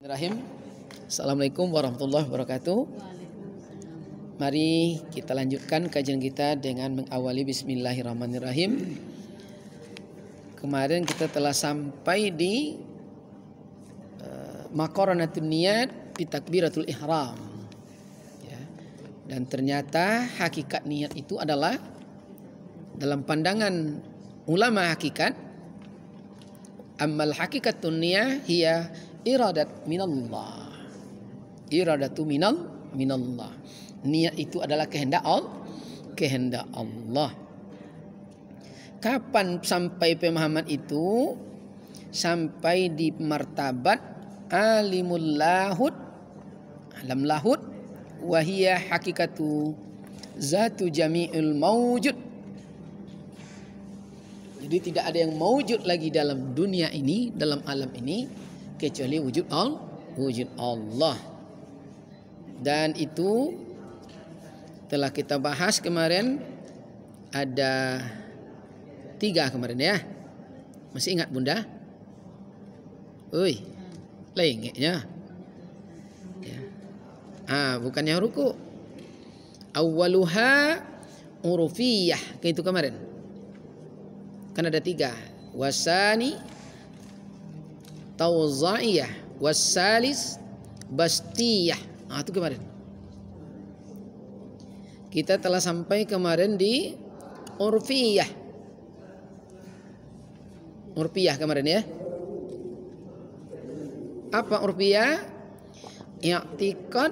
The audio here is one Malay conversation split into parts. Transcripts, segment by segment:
Bismillahirrahmanirrahim. Assalamualaikum warahmatullahi wabarakatuh. Mari kita lanjutkan kajian kita dengan mengawali Bismillahirrahmanirrahim. Kemarin kita telah sampai di maqaranatun niyat fi takbiratul ihram. Ya. Dan ternyata hakikat niat itu adalah dalam pandangan ulama hakikat, ammal hakikatun niyah hiya iradat minallah. Iradatu minallah. Niat itu adalah kehendak Allah. Kapan sampai pemahaman itu? Sampai di martabat alimul lahud, alam lahud, wa hiya hakikatu zatu jami'il mawjud. Jadi tidak ada yang mawjud lagi dalam dunia ini, dalam alam ini, kecuali wujud Allah. Dan itu telah kita bahas kemarin, ada 3 kemarin ya. Masih ingat Bunda? Ui, lengeknya. Ya. Bukannya ruku. Awwaluha urufiyah, kayak itu kemarin. Kan ada 3. Wasani tawza'iyah, wassalis bastiyah. Itu kemarin. Kita telah sampai kemarin di urfiyah. Urfiyah kemarin ya. Apa urfiyah? I'tiqad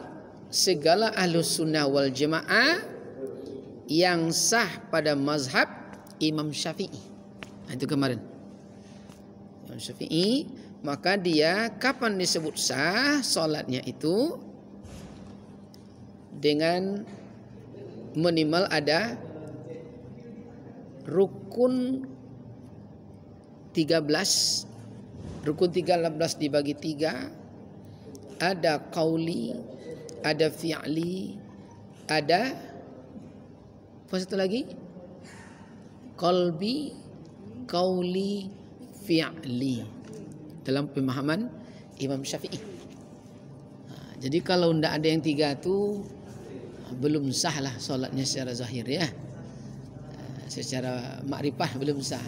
segala ahlus sunnah wal jamaah yang sah pada mazhab Imam Syafi'i. Itu kemarin. Imam Syafi'i, maka dia kapan disebut sah salatnya itu dengan minimal ada rukun 13. Rukun 13 dibagi 3. Ada qauli, ada fi'li, ada apa satu lagi? Qalbi, qauli, fi'li. Dalam pemahaman Imam Syafi'i. Jadi kalau tidak ada yang 3 itu belum sah lah solatnya secara zahir ya. Secara makrifah belum sah.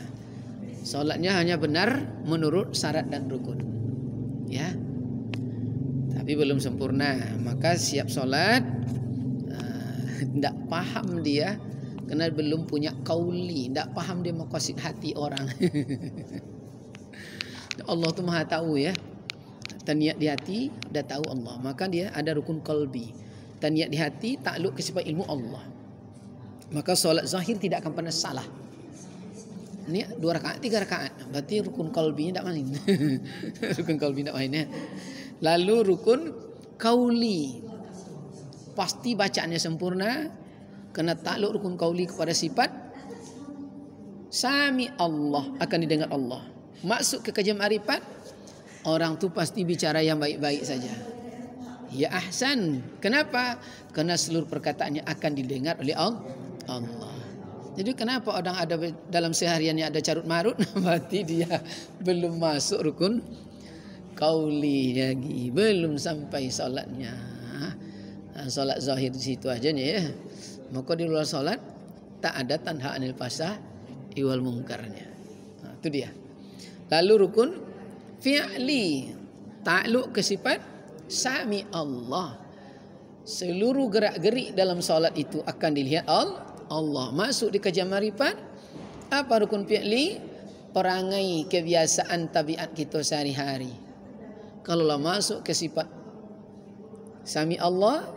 Solatnya hanya benar menurut syarat dan rukun. Ya. Tapi belum sempurna. Maka siap solat tidak paham dia karena belum punya qauli, tidak paham dia maqasid hati orang. Allah tu maha tahu ya. Niat di hati dah tahu Allah. Maka dia ada rukun qalbi. Niat di hati takluk ke sifat ilmu Allah. Maka solat zahir tidak akan pernah salah. Ini 2 rakaat, 3 rakaat. Berarti rukun qalbinya tak main. Rukun qalbi tak main ya. Lalu rukun qauli. Pasti bacaannya sempurna. Kena takluk rukun qauli kepada sifat sami Allah, akan didengar Allah. Masuk ke kajian ma'rifat, orang tu pasti bicara yang baik-baik saja. Ya ahsan. Kenapa? Karena seluruh perkataannya akan didengar oleh Allah. Jadi kenapa orang ada dalam sehariannya ada carut marut? Berarti dia belum masuk rukun qauli lagi, belum sampai solatnya. Solat zahir di situ aja nih ya. Maka di luar solat tak ada tanha anil fasah iwal mungkarnya. Itu dia. Lalu rukun fi'li, takluk ke sifat sami Allah. Seluruh gerak-gerik dalam solat itu akan dilihat Allah. Masuk di kajian ma'rifat, apa rukun fi'li? Perangai, kebiasaan, tabiat kita sehari-hari. Kalaulah masuk ke sifat sami Allah,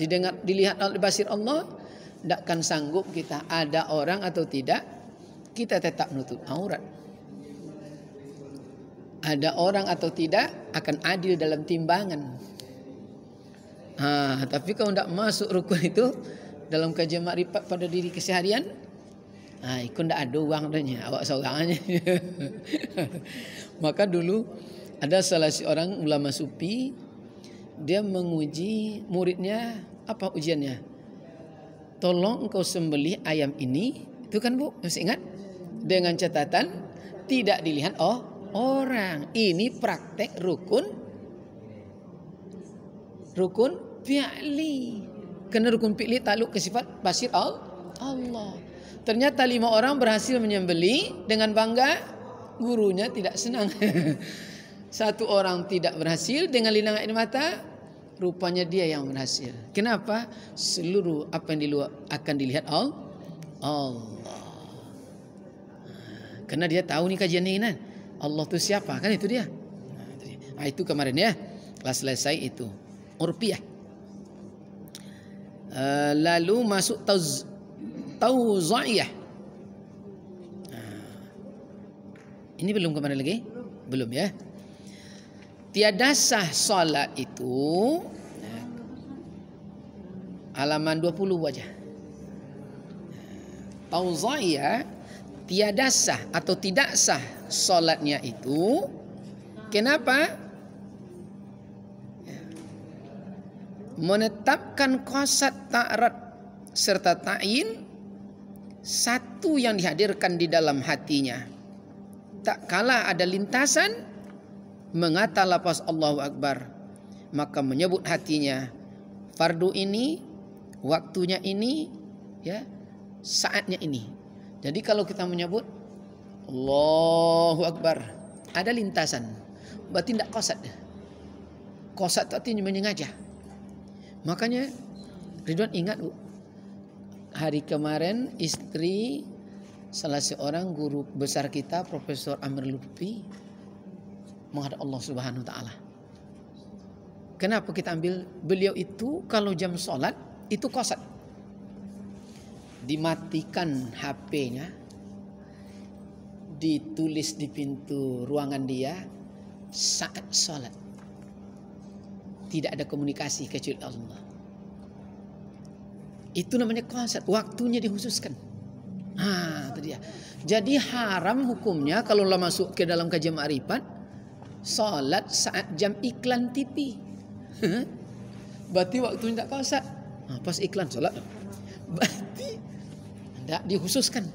didengar, dilihat oleh basir Allah, takkan sanggup kita, ada orang atau tidak, kita tetap menutup aurat. Ada orang atau tidak akan adil dalam timbangan. Tapi kalau tidak masuk rukun itu dalam kajian makrifat pada diri keseharian, ikut tidak ada uang adanya, awak seorang aja. Maka dulu ada salah seorang ulama sufi, dia menguji muridnya. Apa ujiannya? Tolong engkau sembelih ayam ini. Itu kan Bu, masih ingat? Dengan catatan tidak dilihat orang. Ini praktek rukun rukun fi'li. Kerana rukun fi'li takluk ke sifat basir Allah. Ternyata 5 orang berhasil menyembeli dengan bangga, gurunya tidak senang. 1 orang tidak berhasil dengan linang air mata, rupanya dia yang berhasil. Kenapa? Seluruh apa yang di luar akan dilihat Allah. Karena dia tahu ni kajian ni kan. Allah tu siapa? Kan itu dia. Itu kemarin ya. Kelas selesai itu. Urfiyah. Lalu masuk tauzaiyah. Ini belum kemarin lagi? Belum ya. Tiada sah solat itu halaman 20 aja. Tauzaiyah, tiada sah atau tidak sah solatnya itu. Kenapa? Menetapkan qasad ta'rad serta ta'yin satu yang dihadirkan di dalam hatinya. Tak kala ada lintasan mengata lafaz Allahu Akbar, maka menyebut hatinya fardu ini, waktunya ini, ya, saatnya ini. Jadi kalau kita menyebut Allahu Akbar, ada lintasan, berarti tidak qasad. Qasad itu artinya menyengaja. Makanya Ridwan ingat hari kemarin istri salah seorang guru besar kita, Profesor Amir Lutfi, menghadap Allah Subhanahu Wa Taala. Kenapa kita ambil beliau itu? Kalau jam solat itu qasad, dimatikan HP-nya, ditulis di pintu ruangan dia saat solat. Tidak ada komunikasi kecuali Allah. Itu namanya qasad, waktunya dikhususkan. Itu dia. Jadi haram hukumnya kalau lah masuk ke dalam kajian ma'rifat, salat saat jam iklan TV. Berarti waktunya tak qasad. Pas iklan salat. Berarti tidak dikhususkan.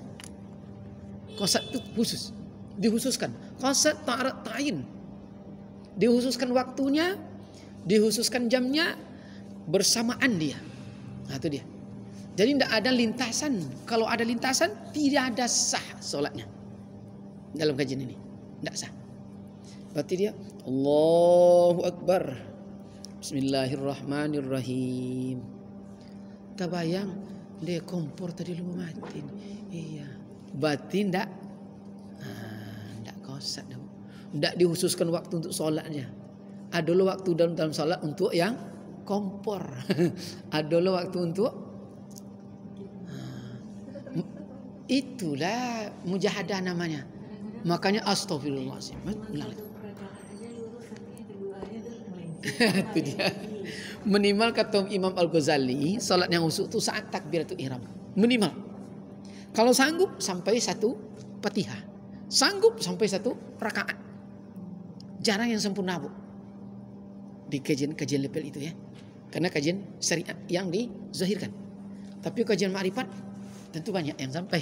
Qasad itu khusus, dikhususkan. Qasad ta'rad ta'yin. Dikhususkan waktunya, dikhususkan jamnya, bersamaan dia. Itu dia. Jadi tidak ada lintasan. Kalau ada lintasan, tidak ada sah solatnya. Dalam kajian ini tidak sah. Berarti dia Allahu Akbar, Bismillahirrahmanirrahim. Terbayang dia kompor tadi lu mati. Iya. Berarti tidak qasad. Tidak dikhususkan waktu untuk solatnya. Adalah waktu dalam solat untuk yang kompor. Adalah waktu untuk itulah mujahadah namanya. Makanya astagfirullahaladzim. Itu dia. Minimal kata Imam Al-Ghazali, salat yang khusyuk itu saat takbiratul ihram. Minimal. Kalau sanggup sampai 1 Fatihah. Sanggup sampai 1 rakaat. Jarang yang sempurna, Bu. Di kajian level itu ya. Karena kajian syariat yang dizahirkan. Tapi kajian ma'rifat tentu banyak yang sampai.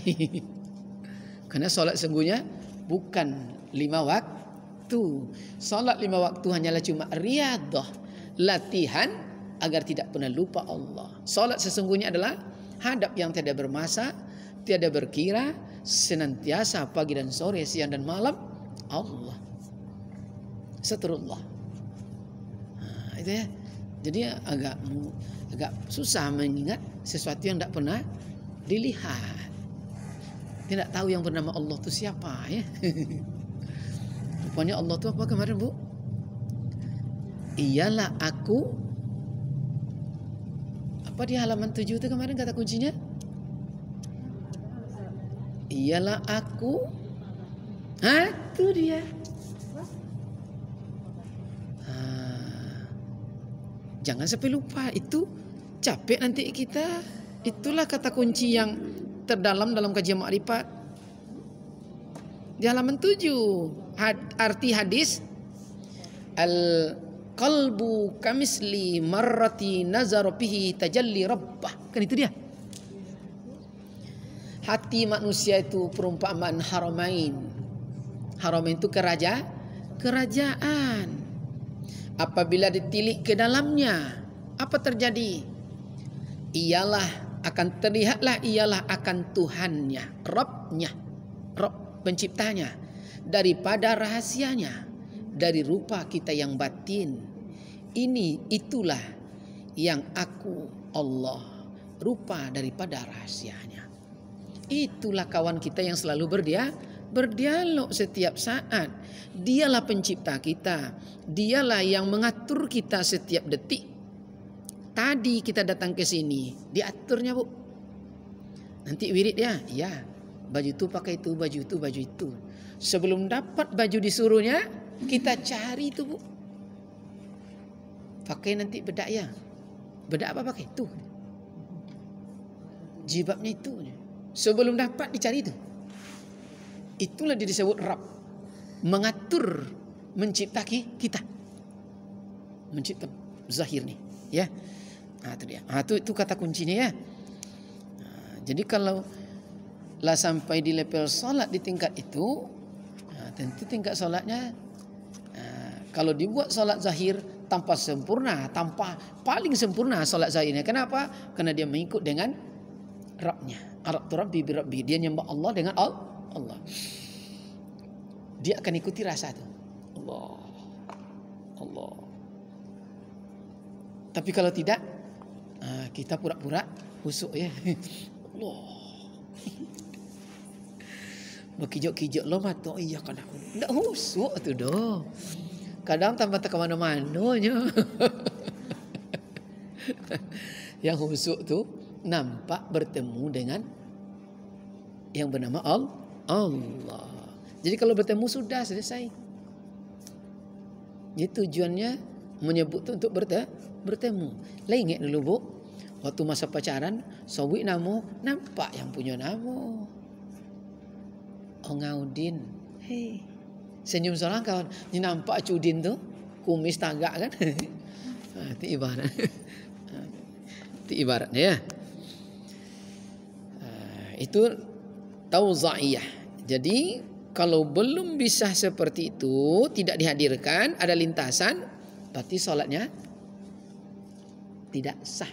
Karena solat sungguhnya bukan 5 waktu. Solat 5 waktu hanyalah cuma riadah, latihan agar tidak pernah lupa Allah. Solat sesungguhnya adalah hadap yang tiada bermasa, tiada berkira, senantiasa pagi dan sore, siang dan malam Allah. Seteruslah. Itu ya. Jadi agak susah mengingat sesuatu yang tidak pernah dilihat. Tidak tahu yang bernama Allah itu siapa ya. Rupanya Allah itu apa kemarin, Bu? Ialah aku. Apa di halaman 7 itu kemarin kata kuncinya? Ialah aku. Itu dia. Jangan sampai lupa, itu capek nanti kita. Itulah kata kunci yang terdalam dalam kajian ma'rifat. Di halaman 7, arti hadis al-qalbu kamisli marrati nazar bihi tajalli rabbah. Kan itu dia. Hati manusia itu perumpamaan haramain. Haramain itu kerajaan. Apabila ditilik ke dalamnya, Apa terjadi? Ialah akan terlihatlah ialah akan Tuhannya, Rabbnya, Rabb penciptanya, daripada rahasianya, dari rupa kita yang batin. Itulah yang aku Allah, rupa daripada rahasianya. Itulah kawan kita yang selalu berdialog setiap saat. Dialah pencipta kita, dialah yang mengatur kita setiap detik. Tadi kita datang ke sini, diaturnya Bu. Nanti wirid ya, ya. Baju itu pakai itu, baju itu, baju itu. Sebelum dapat baju disuruhnya, kita cari itu Bu. Pakai nanti bedak ya. Bedak apa pakai? Itu. Jilbabnya itu. Sebelum dapat dicari itu. Itulah dia disebut Rabb. Mengatur, mencipta kita. Mencipta zahir nih, ya. Itu dia. Itu kata kuncinya ya. Jadi kalau lah sampai di level solat di tingkat itu, tentu tingkat solatnya kalau dibuat solat zahir tanpa sempurna, tanpa paling sempurna solat zahirnya. Kenapa? Karena dia mengikut dengan Rabbnya. Arabtu Rabbi bi Rabbi. Dia nyembah Allah dengan Allah. Dia akan ikuti rasa itu. Allah. Tapi kalau tidak, kita pura-pura husuk ya. Allah. Berkijok-kijok lo mata. Iya kadang. Tidak husuk tu doh. Kadang tambah ke mana-mananya. Yang husuk tu nampak bertemu dengan yang bernama Allah. Jadi kalau bertemu sudah selesai. Jadi tujuannya menyebut tu untuk bertemu. Lah ingat dulu Bu, waktu masa pacaran, sawi namo nampak yang punya namo. Ngaudin. Hei. Senyum seorang kawan, ni nampak Cudin tu, kumis tagak kan? Itu ibarat. Itu ibaratnya ya. Itu tauzaiyah. Jadi kalau belum bisa seperti itu, tidak dihadirkan, ada lintasan, berarti solatnya tidak sah.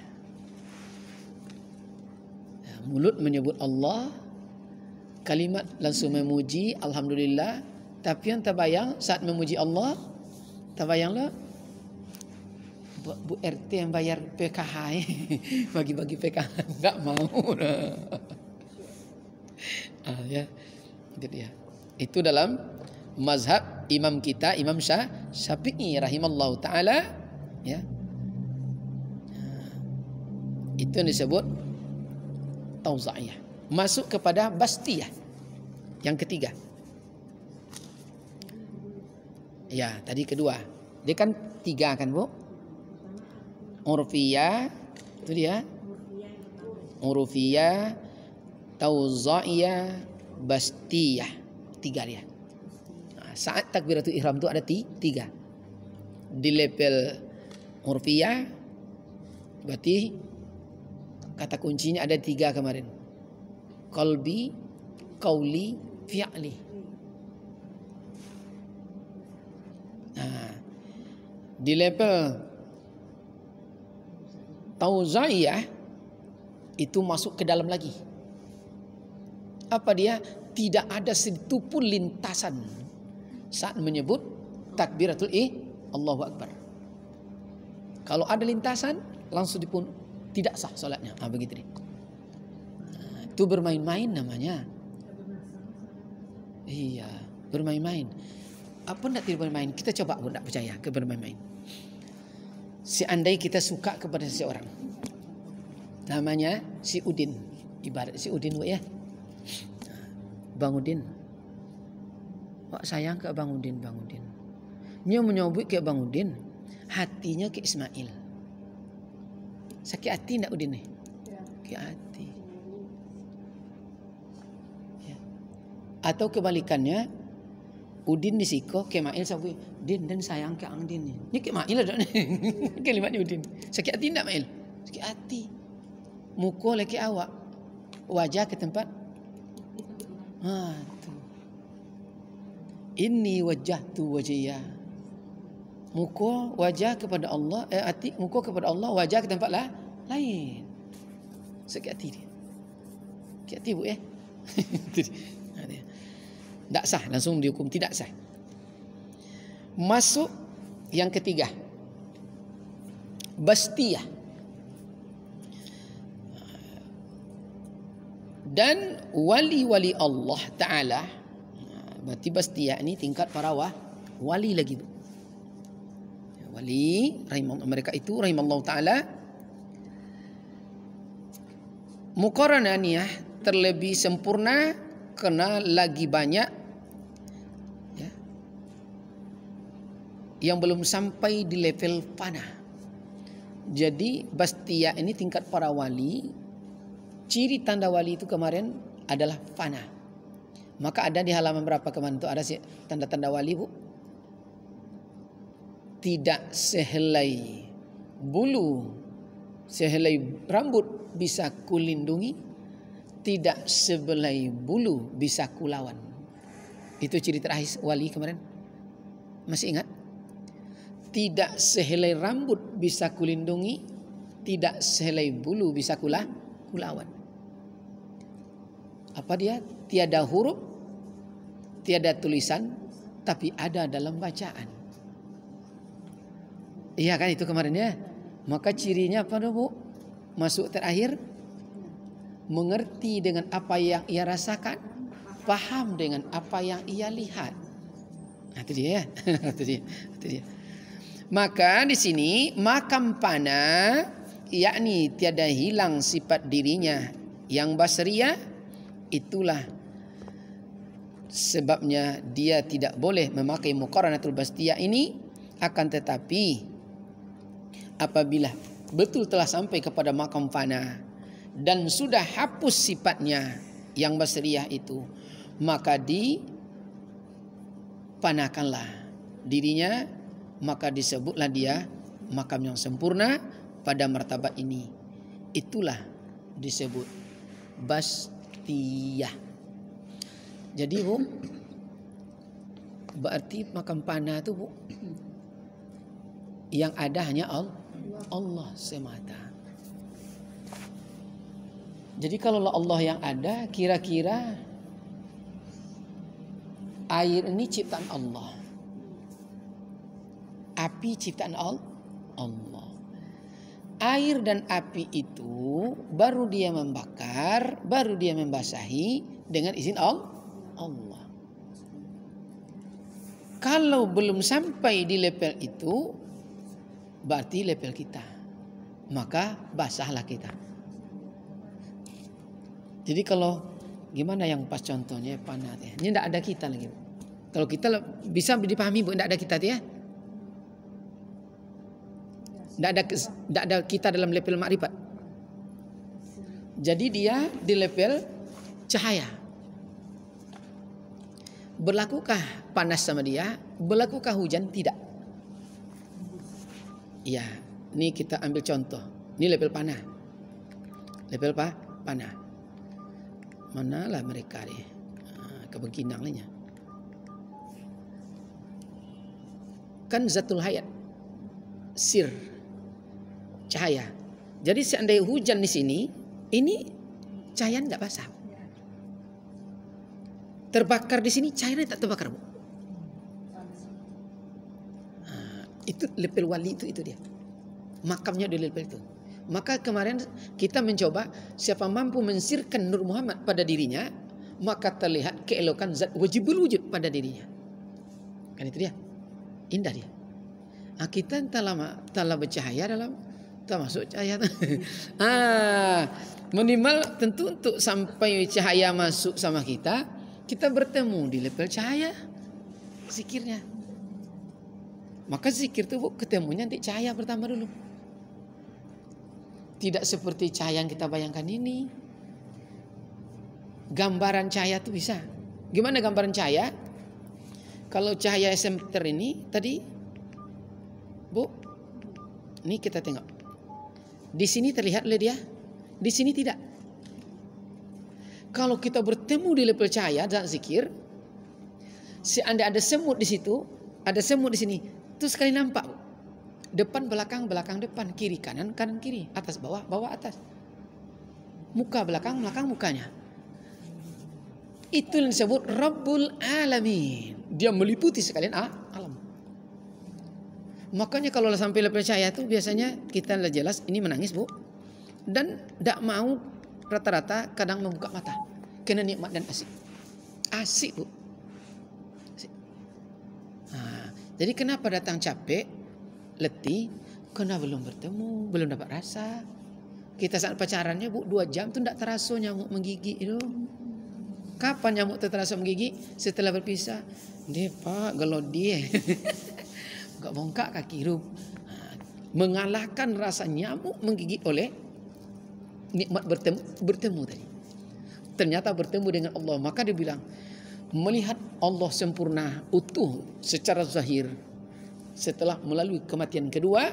Mulut menyebut Allah, kalimat langsung memuji alhamdulillah, tapi yang terbayang saat memuji Allah, terbayanglah Bu RT yang bayar PKH, bagi-bagi PKH, enggak mau. Ya, itu dia. Itu dalam mazhab imam kita, Imam Syafi'i rahimallahu taala, ya. Itu yang disebut tauzaiyah. Masuk kepada bastiyah. Yang ketiga. Ya, tadi kedua. Dia kan tiga kan, Bu? Urfiyah, itu dia. Urfiyah, tauzaiyah, bastiyah. Tiga dia. Saat takbiratul ihram itu ada tiga. Di level urfiyah berarti kata kuncinya ada tiga kemarin. Qalbi, qauli, fi'li. Di level tauzaiyah itu masuk ke dalam lagi. Apa dia? Tidak ada sedikit pun lintasan saat menyebut takbiratul Allahu Akbar. Kalau ada lintasan langsung dipun tidak sah salatnya. Begitu deh. Itu bermain-main namanya. Iya, bermain-main. Apa tidak bermain? Kita coba pun tidak percaya ke bermain-main. Seandainya kita suka kepada seseorang, namanya si Udin, ibarat si Udin ya. Bang Udin, wak sayang ke Bang Udin, Bang Udin. Dia menyebut ke Bang Udin, hatinya ke Ismail. Sakit hati tidak Udin nih? Sakit hati. Ya. Atau kebalikannya, Udin disiko ke Mail sabu, Din dan sayang ke Ang Din nih. Ini ke Mail ada nih. Kalimatnya Udin. Sakit hati tidak Mail? Sakit hati. Muka lagi awak, wajah ke tempat. Tuh. Inni wajjahtu wajhiya Muka wajah kepada Allah, hati muka kepada Allah, wajah ke tempat lain. Sakit hati dia. Sakit hati bu tak sah, langsung dihukum tidak sah. Masuk yang ketiga, bastiyah. Dan wali-wali Allah Ta'ala, berarti bastiyah ini tingkat para wali lagi bu. Wali mereka itu rahimallahu ta'ala, muqarananiyah terlebih sempurna kerana lagi banyak ya, yang belum sampai di level fana. Jadi bastiyah ini tingkat para wali. Ciri tanda wali itu kemarin adalah fana. Maka ada di halaman berapa kemarin itu ada tanda-tanda wali bu. Tidak sehelai bulu, sehelai rambut bisa kulindungi, tidak sebelai bulu bisa kulawan. Itu ciri terakhir wali kemarin. Masih ingat? Tidak sehelai rambut bisa kulindungi, tidak sehelai bulu bisa kulawan. Apa dia? Tiada huruf, tiada tulisan, tapi ada dalam bacaan. Iya kan itu kemarin ya. Maka cirinya apa bu? Masuk terakhir, mengerti dengan apa yang ia rasakan, paham dengan apa yang ia lihat. Nah, itu dia ya. itu dia. Maka di sini makam fana, yakni tiada hilang sifat dirinya yang basriyah, itulah sebabnya dia tidak boleh memakai muqaranatul bastiyah ini. Akan tetapi apabila betul telah sampai kepada makam fana dan sudah hapus sifatnya yang basriyah itu, maka dipanakanlah dirinya, maka disebutlah dia makam yang sempurna pada martabat ini. Itulah disebut bastiyah. Jadi bu, berarti makam fana itu bu, yang ada hanya Allah semata. Jadi kalau Allah yang ada, kira-kira air ini ciptaan Allah, api ciptaan Allah. Air dan api itu baru dia membakar, baru dia membasahi dengan izin Allah. Kalau belum sampai di level itu, berarti level kita, maka basahlah kita. Jadi kalau gimana yang pas contohnya panah ya? Ini tidak ada kita lagi. Kalau kita bisa dipahami bu, tidak ada kita ya. Tidak ada kita dalam level makrifat. Jadi dia di level cahaya. Berlakukah panas sama dia? Berlakukah hujan? Tidak. Ya, ini kita ambil contoh. Ini level panah. Level panah. Manalah mereka ni? Kebengkinang lainnya. Kan zatul hayat. Sir. Cahaya. Jadi seandainya hujan di sini, ini cahaya tidak basah. Terbakar di sini, cahaya tak terbakar bu. Itu level wali itu dia. Makamnya di level itu. Maka kemarin kita mencoba siapa mampu mensirkan Nur Muhammad pada dirinya, maka terlihat keelokan zat wajibul wujud pada dirinya. Kan itu dia. Indah dia. Nah, kita telah bercahaya dalam termasuk cahaya. Minimal tentu untuk sampai cahaya masuk sama kita bertemu di level cahaya zikirnya. Maka zikir itu ketemunya nanti cahaya pertama dulu. Tidak seperti cahaya yang kita bayangkan ini. Gambaran cahaya itu bisa. Gimana gambaran cahaya? Kalau cahaya SMT ini tadi, bu, ini kita tengok. Di sini terlihat oleh dia, di sini tidak. Kalau kita bertemu di level cahaya dan zikir, seandainya ada semut di situ, ada semut di sini, Itu sekali nampak, Bu. Depan belakang, belakang depan, kiri kanan, kanan kiri, atas bawah, bawah atas. Muka belakang, belakang mukanya. Itu yang disebut Rabbul Alamin. Dia meliputi sekalian alam. Makanya kalau sampai percaya itu biasanya kita jelas ini menangis, Bu. Dan tidak mau rata-rata kadang membuka mata. Kena nikmat dan asik. Asik, Bu. Asik. Nah, jadi kenapa datang capek, letih? Karena belum bertemu, belum dapat rasa. Kita saat pacarannya, Bu, 2 jam tuh tidak terasa nyamuk menggigit itu. Kapan nyamuk terasa menggigit? Setelah berpisah. Dia Pak, kalau dia gak bongkak kaki hirup. Mengalahkan rasa nyamuk menggigit oleh nikmat bertemu tadi. Ternyata bertemu dengan Allah. Maka dia bilang, melihat Allah sempurna, utuh secara zahir. Setelah melalui kematian kedua,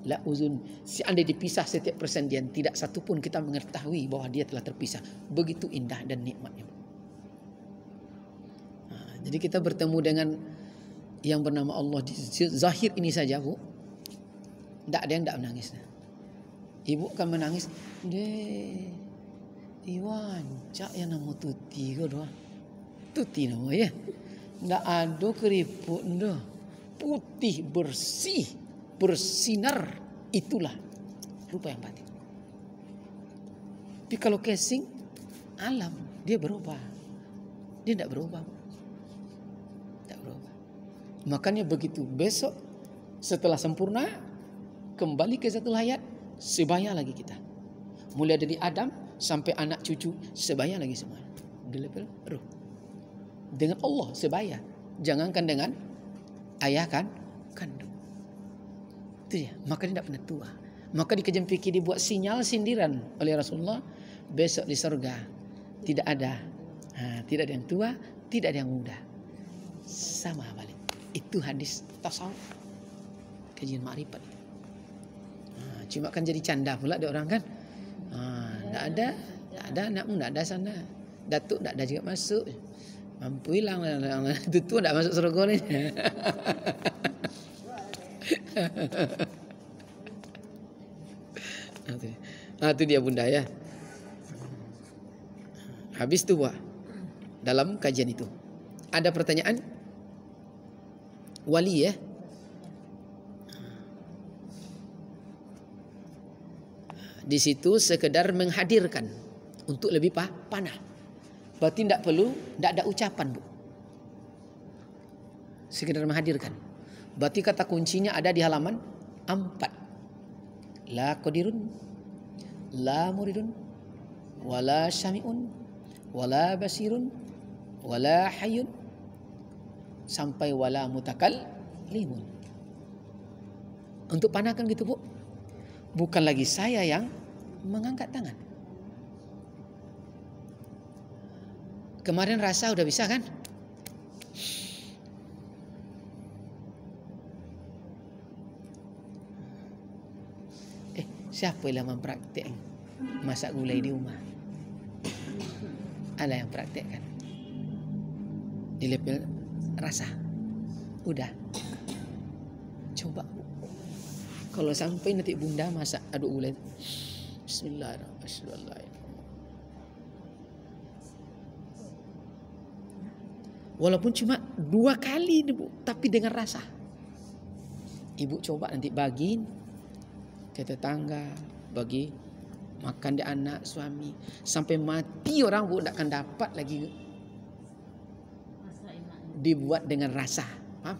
la uzun. Seandainya dipisah setiap persendian, tidak satu pun kita mengetahui bahwa dia telah terpisah. Begitu indah dan nikmatnya. Jadi kita bertemu dengan yang bernama Allah di zahir ini saja, Bu. Tidak ada yang tidak menangis. Ibu akan menangis. Iwan, cak yang nama Tuti doa. Tuti nama ya. Tidak ada keriput dah. Putih bersih, bersinar, itulah rupa yang batin. Tapi kalau casing alam, dia berubah. Dia tidak berubah. Makanya begitu besok setelah sempurna kembali ke satu hayat, sebaya lagi kita. Mulai dari Adam sampai anak cucu, sebaya lagi semua. Di level ruh. Dengan Allah sebaya. Jangankan dengan ayah kandung. Itu ya. Maka dia tidak pernah tua. Maka di kajian fikih dibuat sinyal sindiran oleh Rasulullah. Besok di surga tidak ada yang tua, tidak ada yang muda. Sama balik. Itu hadis tasawuf, kajian ma'rifat. Cuma kan jadi canda pula ada orang kan. Tak ada anakmu, tak ada sana. Datuk tak ada juga masuk. Mampu hilang itu tu tak masuk surga ni. Itu dia bunda ya. Habis tu buat dalam kajian itu ada pertanyaan. Wali ya. Di situ sekedar menghadirkan untuk lebih panah. Berarti tidak perlu, tidak ada ucapan, Bu. Sekedar menghadirkan. Berarti kata kuncinya ada di halaman 4. La qadirun, la muridun, wala syami'un, wala basirun, wala hayyun, sampai wala mutakallimun. Untuk panahkan gitu, Bu. Bukan lagi saya yang mengangkat tangan. Kemarin rasa udah bisa kan? Siapa yang mempraktek masak gulai di rumah? Ada yang praktekkan. Di level rasa. Udah. Coba. Kalau sampai nanti bunda masak aduk gulai. Bismillahirrahmanirrahim. Walaupun cuma 2 kali, tapi dengan rasa. Ibu coba nanti bagi ke tetangga, bagi makan di anak, suami. Sampai mati orang, Bu, tidak akan dapat lagi dibuat dengan rasa. Paham?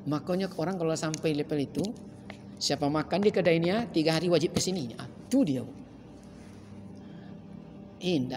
Makanya orang kalau sampai level itu, siapa makan di kedainya 3 hari wajib kesini. Itu dia. Indah.